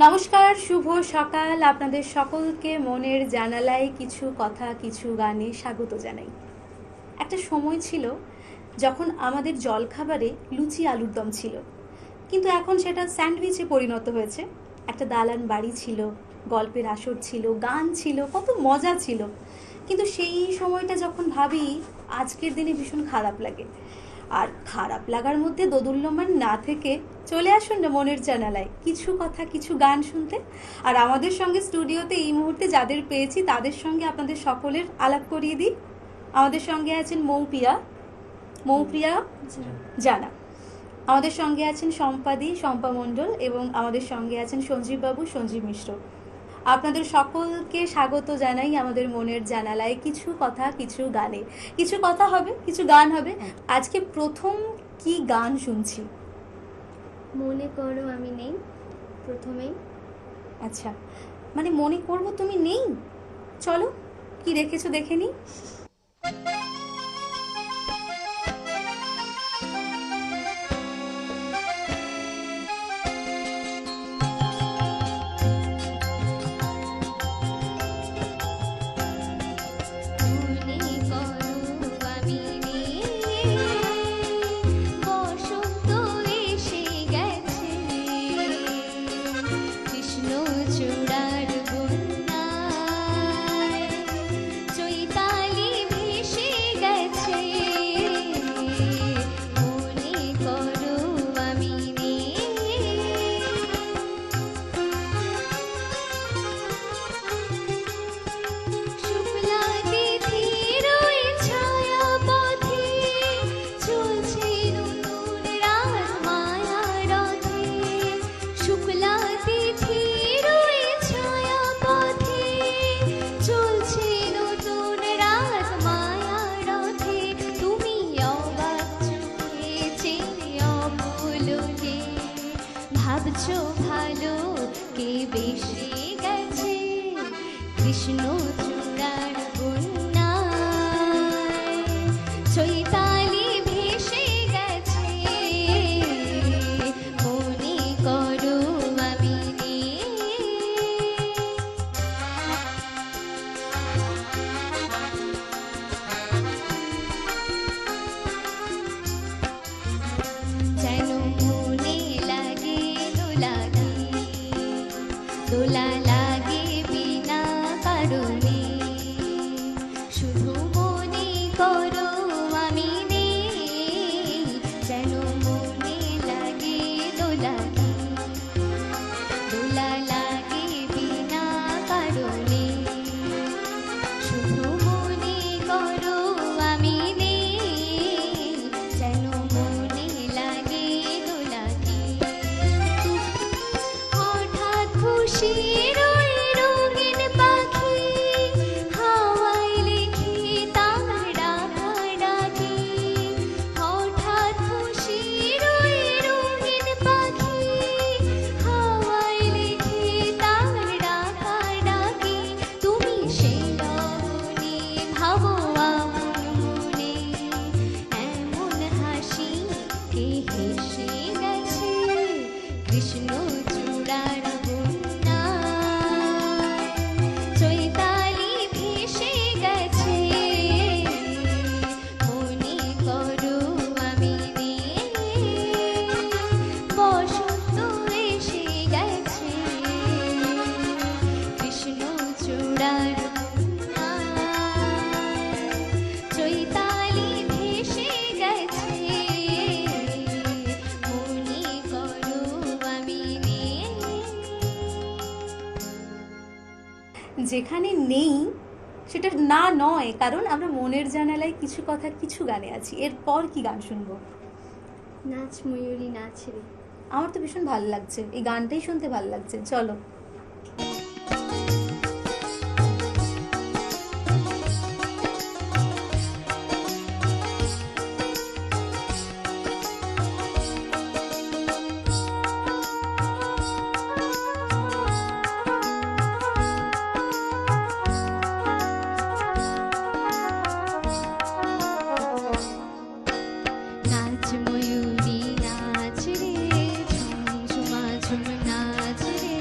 নমস্কার, শুভ সকাল। আপনাদের সকলকে মনের জানালায় কিছু কথা কিছু গানে স্বাগত জানাই। একটা সময় ছিল যখন আমাদের জলখাবারে লুচি আলুর দম ছিল, কিন্তু এখন সেটা স্যান্ডউইচে পরিণত হয়েছে। একটা দালান বাড়ি ছিল, গল্পের আসর ছিল, গান ছিল, কত মজা ছিল। কিন্তু সেই সময়টা যখন ভাবি আজকের দিনে ভীষণ খারাপ লাগে। আর খারাপ লাগার মধ্যে দোদুল্যমান না থেকে চলে আসুন না মনের জানালায় কিছু কথা কিছু গান শুনতে। আর আমাদের সঙ্গে স্টুডিওতে এই মুহূর্তে যাদের পেয়েছি তাদের সঙ্গে আপনাদের সকলের আলাপ করিয়ে দিই। আমাদের সঙ্গে আছেন মৌপ্রিয়া জানা, আমাদের সঙ্গে আছেন শম্পা মণ্ডল এবং আমাদের সঙ্গে আছেন সঞ্জীব মিশ্র। আপনাদের সকলকে স্বাগত জানাই আমাদের মনের জানালায় কিছু কথা কিছু গানে। কিছু কথা হবে, কিছু গান হবে। আজকে প্রথম কি গান শুনছি? মনে করো আমি নেই, প্রথমেই। আচ্ছা, মানে মনে করবো তুমি নেই। চলো কি রেখেছো দেখে নি। ভাবছো ভালো কে বেশি গেছে কৃষ্ণ চূড়ার বন্যায়, চৈতালি ভেসে গেছে মনে করো আমি নেই। যেন মনে লাগে দোলা লাগে বিনা কারণে, শুধু মনে করো আমি নেই। যেন মনে লাগে দোলা লাগে বিনা কারণে, শুধু মনে করো আমি নেই। যেন মনে লাগে দোলাকে হঠাৎ খুশির ওই রঙিন পাখি হাওয়ায় লেখে তার ডাকাডাকি। হঠাৎ খুশির ওই রঙিন পাখি হাওয়ায় লেখে তার ডাকাডাকি। তুমি সেই লগনে ভাবো আপন মনে, এমন হাসি কে হেসে গেছে কৃষ্ণ চূড়ার বন্যায়, চৈতালি ভেসে গেছে মনে করো আমি নেই। বসন্ত এসে গেছে কৃষ্ণ চূড়ার বন্যায়, চৈতালি ভেসে গেছে মনে করো আমি নেই। যেখানে নেই সেটা না নয়, কারণ আমরা মনের জানালায় কিছু কথা কিছু গানে আছি। এরপর কি গান শুনবো? নাচ ময়ূরী নাচ রে। আমার তো ভীষণ ভালো লাগছে, এই গানটাই শুনতে ভালো লাগছে। চলো। নাচ ময়ূরী নাচ রে, ঝুমঝুমা ঝুম নাচ রে।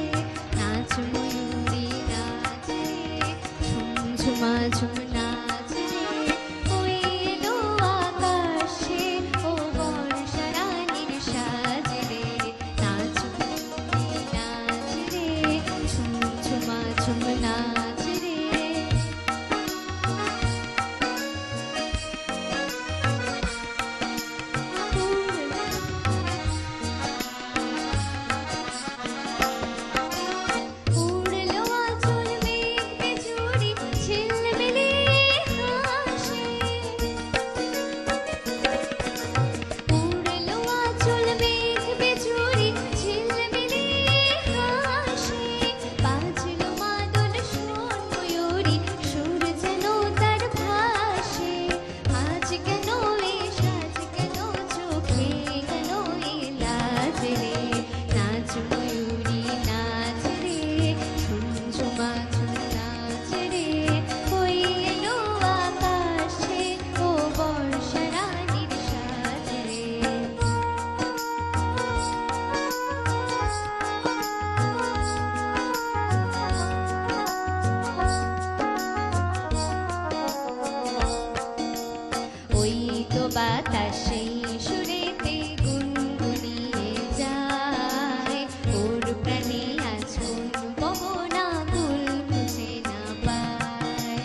বাতাসে সুরেতে গুনগুনিয়ে যায়, ওর প্রাণে আজ কোন পবনা কুল খুঁজে না পায়।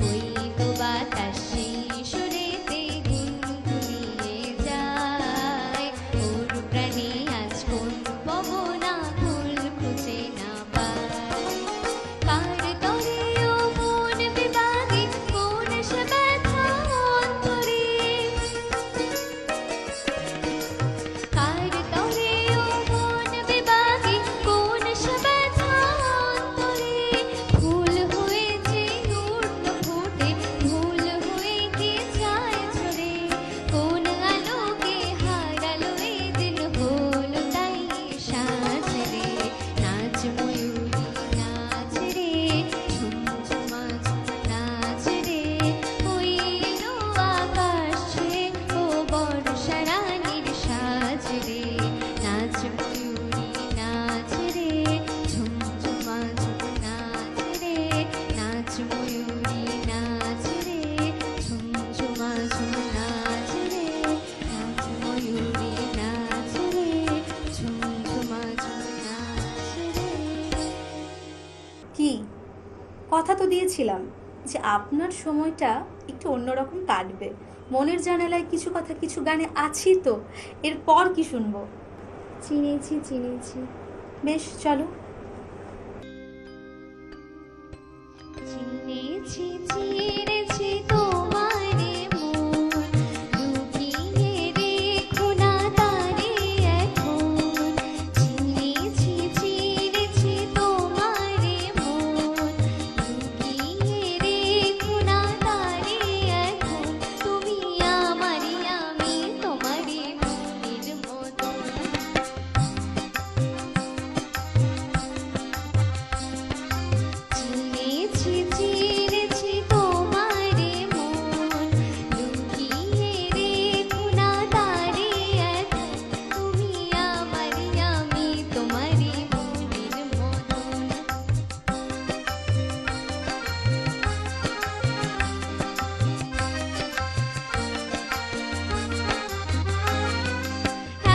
ওই তো বাতাসে সুরেতে গুনগুনিয়ে যায়, ওর প্রাণে আজ কোন পবনা কুল খুঁজে না পায়। কার তরে ও মন বিভাগে কোন সে ব্যথা অন্তরে, কার তরে ও মন বিভাগে কোন সে ব্যথা অন্তরে। ফুল হয়েছে উড়ল ফুটে, ভুল হয়ে কি যায় ঝরে, কোন আলোকে হারালো এই দিন হলো তাই সাজ রে। নাচ ময়ূরী নাচ রে, ঝুমঝুমা ঝুম নাচ রে, ওই এলো আকাশ ছেয়ে ও বর্ষা রানীর সাজ রে। নাচ ময়ূরী নাচ রে, ঝুমঝুমা ঝুম নাচ রে, নাচ ময়ূরী নাচ রে, ঝুমঝুমা ঝুম নাচ রে, নাচ ময়ূরী নাচ রে, ঝুমঝুমা ঝুম নাচ রে। কি কথা তো দিয়েছিলাম যে আপনার সময়টা একটু অন্যরকম কাটবে। মনের জানালায় কিছু কথা কিছু গানে আছি তো, এরপর কি শুনবো? চিনেছি চিনেছি। বেশ, চলো। চিনেছি চিনেছি তোমারে মন, লুকিয়ে রেখো না তারে এখন। চিনেছি চিনেছি তোমারে মন, লুকিয়ে রেখো না তারে এখন। তুমি আমারই আমি তোমারই মনের মতন। চিনেছি চিনেছি তোমারে মন, লুকিয়ে রেখো না তারে এখন। তুমি আমারই আমি তোমারই মনের মতন।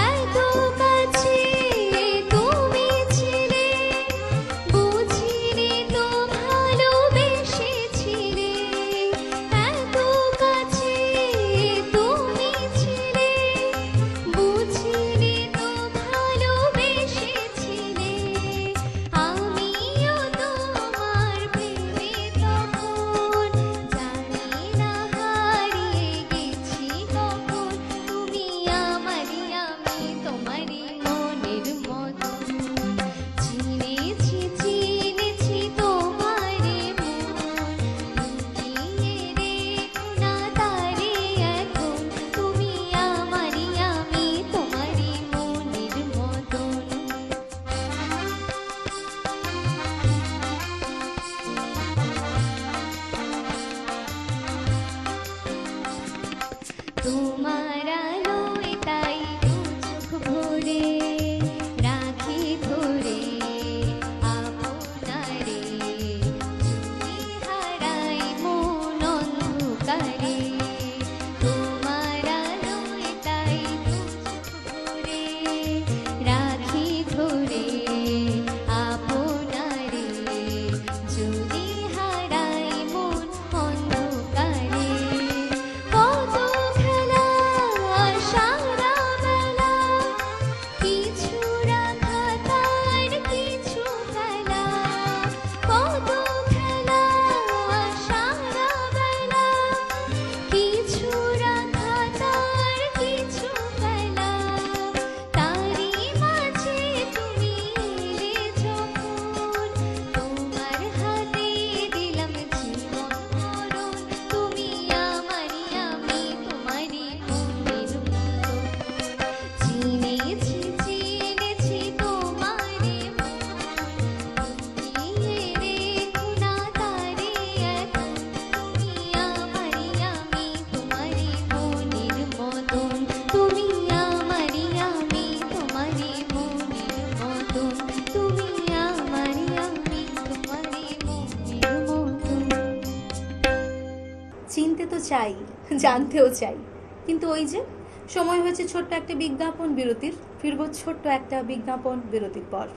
এত কাছে তুমি ছিলে, বুঝিনি তো ভালোবেসেছিলে। এত কাছে তুমি ছিলে, বুঝিনি তো ভালোবেসেছিলে। আমিও তোমার প্রেমে তখন, জানি না হারিয়ে গেছি কখন। তুমি আমারই আমি তোমারই মনের মতন। চিনেছি চিনেছি তোমারে মন, লুকিয়ে রেখো না তারে এখন। তুমি আমারই আমি তোমারই মনের মতন। তোমার আলোয় তাই দু চোখ ভরে রাখি ধরে আপনারে, যদি হারাই মন অন্ধকারে। তোমার আলোয় তাই দু চোখ ভরে রাখি ধরে আপনারে, যদি হারাই মন অন্ধকারে। কত খেলা সারা বেলা, কিছু রাখা তার কিছু খেলা। কত খেলা সারা বেলা, কিছু রাখা তার কিছু খেলা। তারই মাঝে তুমি এলে যখন, তোমার হাতে দিলাম জীবন মরণ। তুমি আমারই আমি তোমারই মনের মতন। চিনেছি চিনেছি তোমারে মন, লুকিয়ে রেখো না তারে এখন। তুমি আমারই আমি তোমারই মনের মতন। তুমি আমারই আমি তোমারই মনের মতন। তুমি আমারই আমি তোমারই মনের মতন। চিনতে তো চাই, জানতেও চাই, কিন্তু ওই যে সময় হয়েছে ছোট্ট একটা বিজ্ঞাপন বিরতির। ফিরবো ছোট্ট একটা বিজ্ঞাপন বিরতির পর।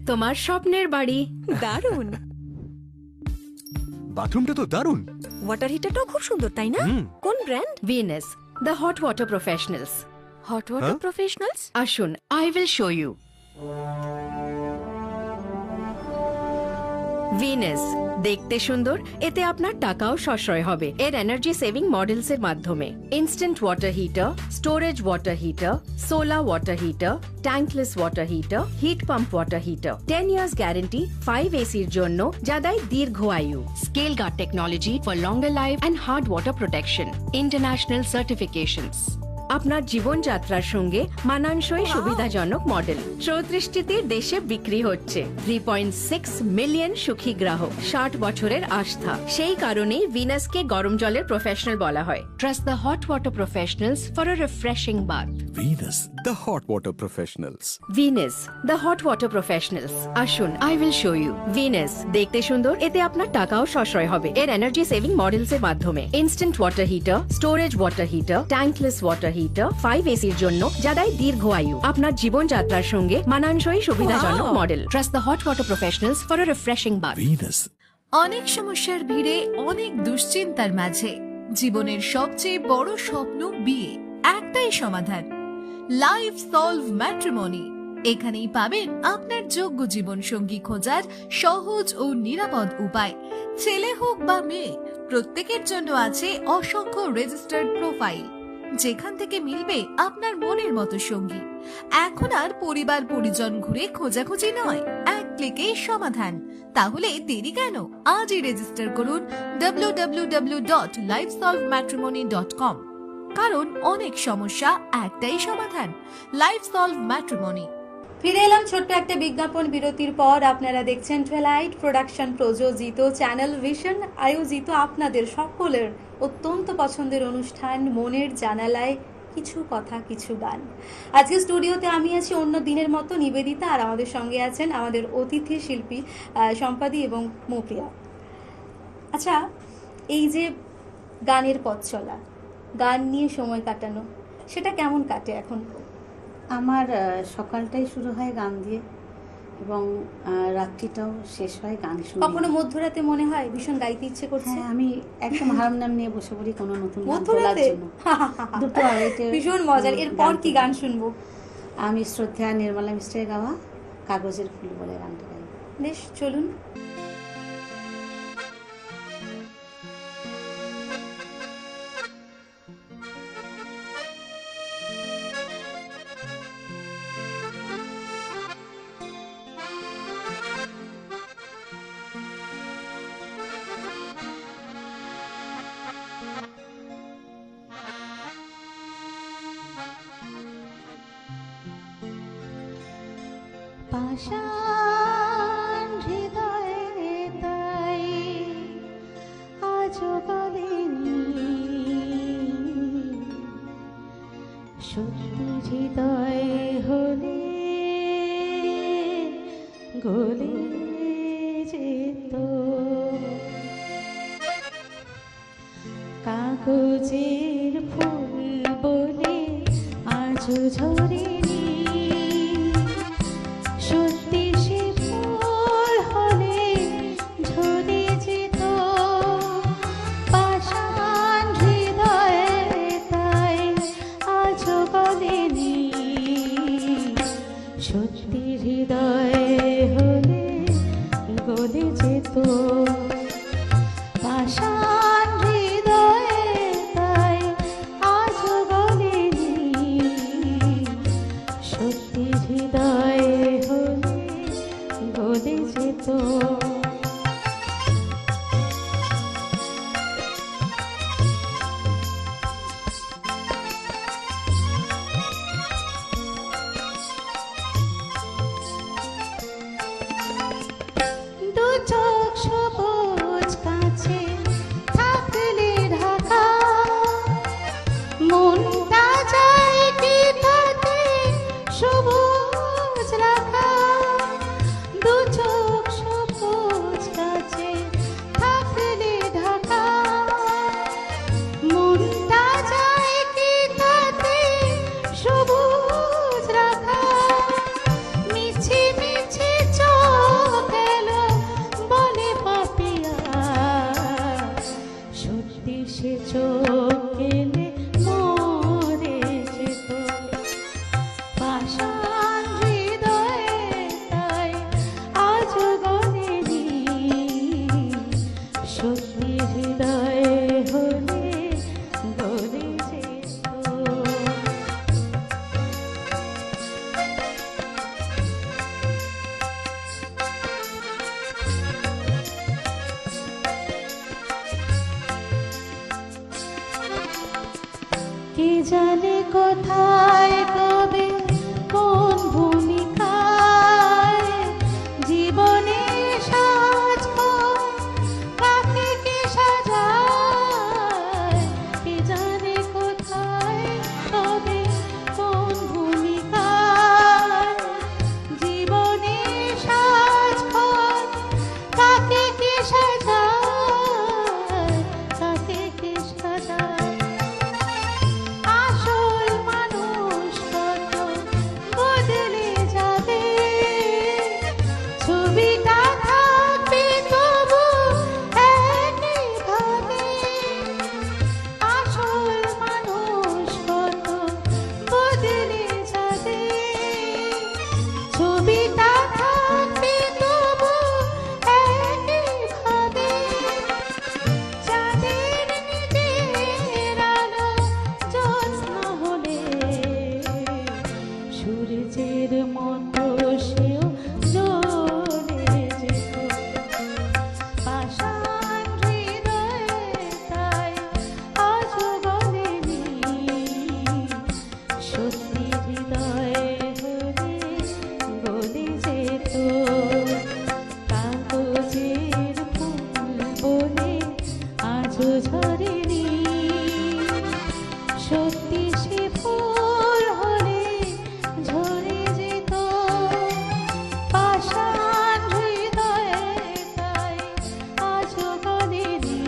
তোমার স্বপ্নের বাড়ি দারুণ। বাথরুমটা তো দারুণ। ওয়াটার হিটারটাও খুব সুন্দর, তাই না? কোন brand? Venus, the hot water professionals. Hot water professionals? আসুন, I will show you. Venus দেখতে সুন্দর, এতে আপনার টাকাও সাশ্রয় হবে এর এনার্জি সেভিং মডেলস এর মাধ্যমে। Instant water heater, storage water heater, solar water heater, tankless water heater, heat pump water heater. 10 years guarantee 5 এসির জন্য, যা দেয় দীর্ঘ আয়ু। Scale guard technology for longer life and hard water protection. International certifications. আপনার জীবনযাত্রার সঙ্গে মানানসই সুবিধাজনক মডেল 34টি দেশে বিক্রি হচ্ছে। 3.6 মিলিয়ন সুখী গ্রাহক, 60 বছরের আস্থা। সেই কারণেই ভিনাসকে গরম জলের প্রফেশনাল বলা হয়। Trust the hot water professionals for a refreshing bath. Venus, the hot water professionals. Venus, the hot water professionals. আসুন, I will show you. Venus দেখতে সুন্দর, এতে আপনার টাকাও সাশ্রয় হবে এর এনার্জি সেভিং মডেলস এর মাধ্যমে। Instant water heater, storage water heater, tankless water heater, 5 এসির জন্য, যা দেয় দীর্ঘ আয়ু। আপনার জীবনযাত্রার সঙ্গে মানানসই সুবিধাজনক model. Trust the hot water professionals for a refreshing bath. Venus. অনেক সমস্যার ভিড়ে, অনেক দুশ্চিন্তার মাঝে জীবনের সবচেয়ে বড় স্বপ্ন বিয়ে, একটাই সমাধান, লাইফ সলভ ম্যাট্রিমনি। এখানেই পাবেন আপনার যোগ্য জীবন সঙ্গী খোঁজার সহজ ও নিরাপদ উপায়। ছেলে হোক বা মেয়ে, প্রত্যেকের জন্য আছে অসংখ্য রেজিস্টার্ড প্রোফাইল, যেখান থেকে মিলবে আপনার মনের মতো সঙ্গী। এখন আর পরিবার পরিজন ঘুরে খোঁজাখুঁজি নয়, এক ক্লিকেই সমাধান। তাহলে দেরি কেন? আজই রেজিস্টার করুন www.lifesolvematrimony.com। কারণ অনেক সমস্যা, একটাই সমাধান, লাইফ সলভ ম্যাট্রিমনি। ফিরে এলাম ছোট্ট একটা বিজ্ঞাপন বিরতির পর। আপনারা দেখছেন টুয়েলাইট প্রোডাকশন প্রযোজিত, চ্যানেল ভিশন আয়োজিত আপনাদের সকলের অত্যন্ত পছন্দের অনুষ্ঠান মনের জানালায় কিছু কথা কিছু গান। আজকে স্টুডিওতে আমি আছি অন্য দিনের মতো নিবেদিতা, আর আমাদের সঙ্গে আছেন আমাদের অতিথি শিল্পী সম্পাদি এবং মৌপ্রিয়া। আচ্ছা, এই যে গানের পথ চলা, গান নিয়ে সময় কাটানো, সেটা কেমন কাটে এখন? আমার সকালটাই শুরু হয় গান দিয়ে এবং রাত্রিটাও শেষ হয় গান শুনে। কখনো মধ্যরাতে মনে হয় ভীষণ গাইতে ইচ্ছে করছে? হ্যাঁ, আমি একদম হারমোনিয়াম নিয়ে বসে পড়ি কোনো নতুন গান তোলার মধ্যরাতে জন্য। দুটো আড়াইটে ভীষণ মজার। এরপর কি গান শুনবো? আমি শ্রদ্ধা নির্মলা মিশ্রের গাওয়া কাগজের ফুল বলে গানটা গাই। বেশ, চলুন। পাষাণ হৃদয়ে তাই আজও গলেনি, সত্যি হৃদয় হলে গলে যেত। কাগজের ফুল বলে আজও ঝরেনি, সত্যি সে ফুল হলে ঝরে যেত। পাষাণ হৃদয়ে তাই আজও গলেনি, সত্যি হৃদয়ে হলে গলে যেত। পাষাণ হৃদয়ে তাই আজও গলেনি, সত্যি হৃদয়ে হলে গলে যেত। দু চোখ সবুজ কাছে সত্যি সে চোখ গেলে মরে যেত পাষাণ হৃদয়ে তাই আজ গলেনি সত্যি হৃদয়ে হলে গলে যেত কে জানে কোথায় কবে কোন ভূমিকায় জীবনে সাজ কাকে কে সাজায় কে জানে কোথায় কবে কোন ভূমিকায় জীবনে সাজ কাকে কে সাজায় কাকে কে সাজায় আসল মানুষ কত বদলে যাবে ছবিটা থাকবে তবু একইভাবে আসল মানুষ কত বদলে যাবে ছবিটা থাকবে তবু একইভাবে যাদের নিজের আলো জ্যোৎস্না হলে সূর্যের মতো সেও জ্বলে যেত পাষাণ হৃদয়ে তাই আজ গলেনি সত্যি হৃদয়ে হলে গলে যেত কাগজের ফুল বলে আজও ঝরেনি সত্যি সে ফুল হলে ঝরে যেত পাষাণ হৃদয়ে তাই আজও গলেনি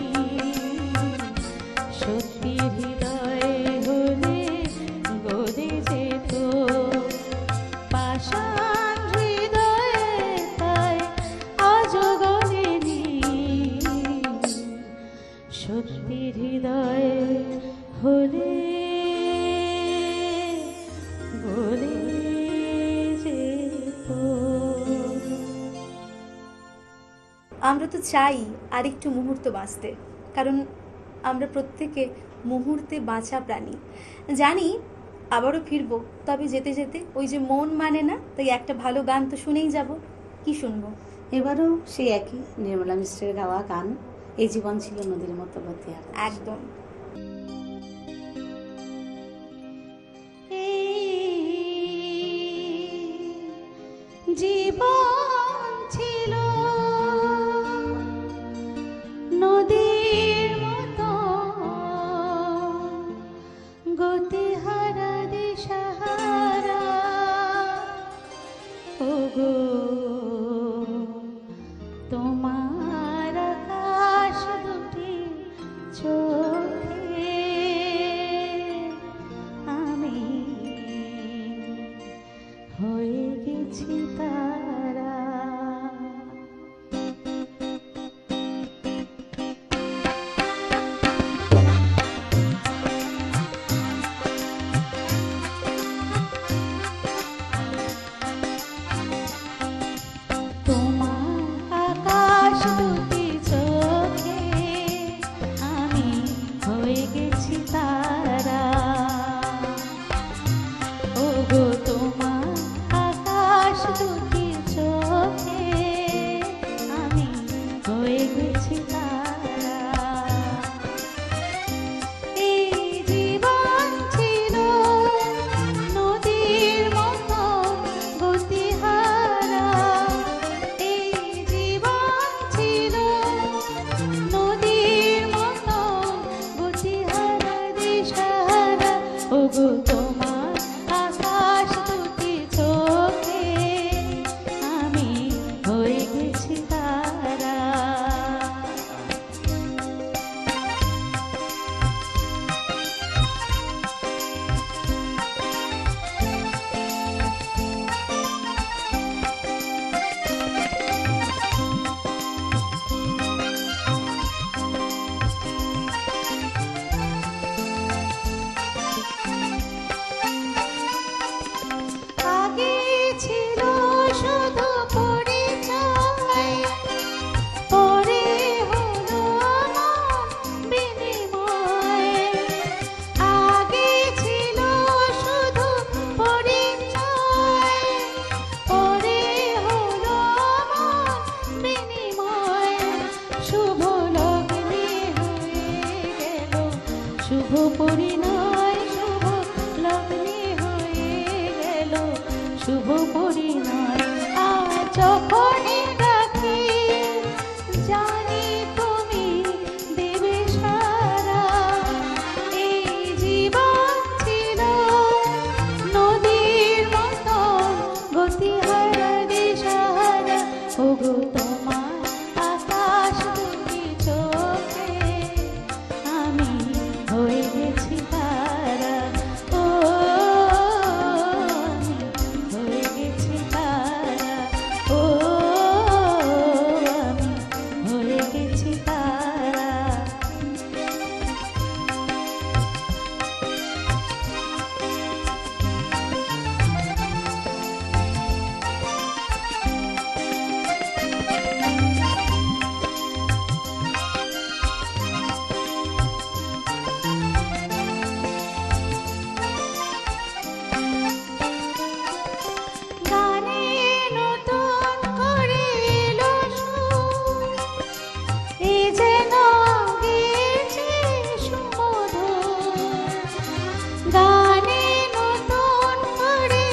সত্যি হৃদয়ে হলে গলে যেত পাষাণ হৃদয়ে তাই আজও গলেনি সত্যি হৃদয়ে হলে গলে যেত আমরা তো চাই আরেকটু মুহূর্ত বাঁচতে, কারণ আমরা প্রত্যেকে মুহূর্তে বাঁচা প্রাণী। জানি আবারও ফিরবো, তবে যেতে যেতে ওই যে মন মানে না, তাই একটা ভালো গান তো শুনেই যাব। কি শুনবো? এবারও সেই একই নির্মলা মিশ্রের গাওয়া গান, এই জীবন ছিল নদীর মতো গতি আর একদম। জীবন ছিল নদীর মতো গতিহারা দিশাহারা ওগো তোমার আকাশ দুটি চোখে আমি হয়ে গেছি তারা পরিণয় শুভ লগ্নে হয়ে গেল শুভ পরিণয়। আর যখনই ডাকি জানি তুমি দেবে সারা। এই জীবন ছিল নদীর মতো গতিহারা দিশাহারা। ওগো তোমার আকাশ দুটি চোখে আমি হয়ে গেছি তারা। ও আমি হয়ে গেছি তারা। ও আমি হয়ে গেছি তারা। গানে নতুন করে এলো সুর, এ যেন গেছে সুমধুর। গানে নতুন করে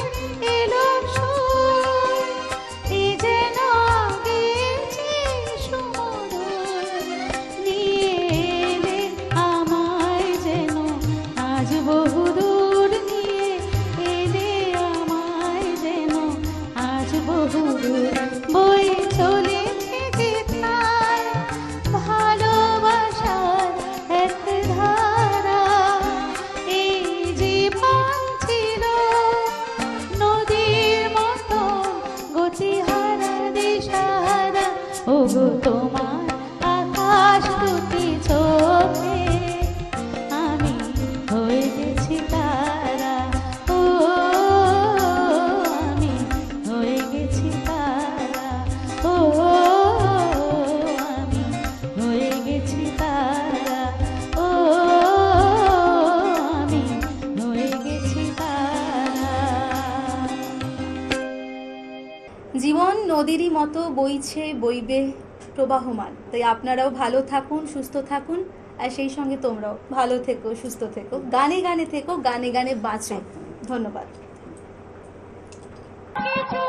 এলো সুর, এ যেন গেছে সুমধুর। নিয়ে এলে আমায় যেন আজ বহুদূর, নিয়ে এলে আমায় যেন আজ বহুদূর। বয়ে চলেছে যে তার ভালোবাসার এক ধারা। এই জীবন ছিল নদীর মতো গতিহারা দিশাহারা। ওগো তোমার আকাশ দুটি চোখে আমি হয়ে গেছি তারা। ও আমি হয়ে গেছি তারা। ও আমি হয়ে গেছি তারা। ও আমি হয়ে গেছি তারা। জীবন নদীরই মতো বইছে, বইবে, প্রবাহমান। তাই আপনারাও ভালো থাকুন, সুস্থ থাকুন, আর সেই সঙ্গে তোমরাও ভালো থেকো, সুস্থ থেকো, গানে গানে থেকো, গানে গানে বাঁচো। ধন্যবাদ। কিছু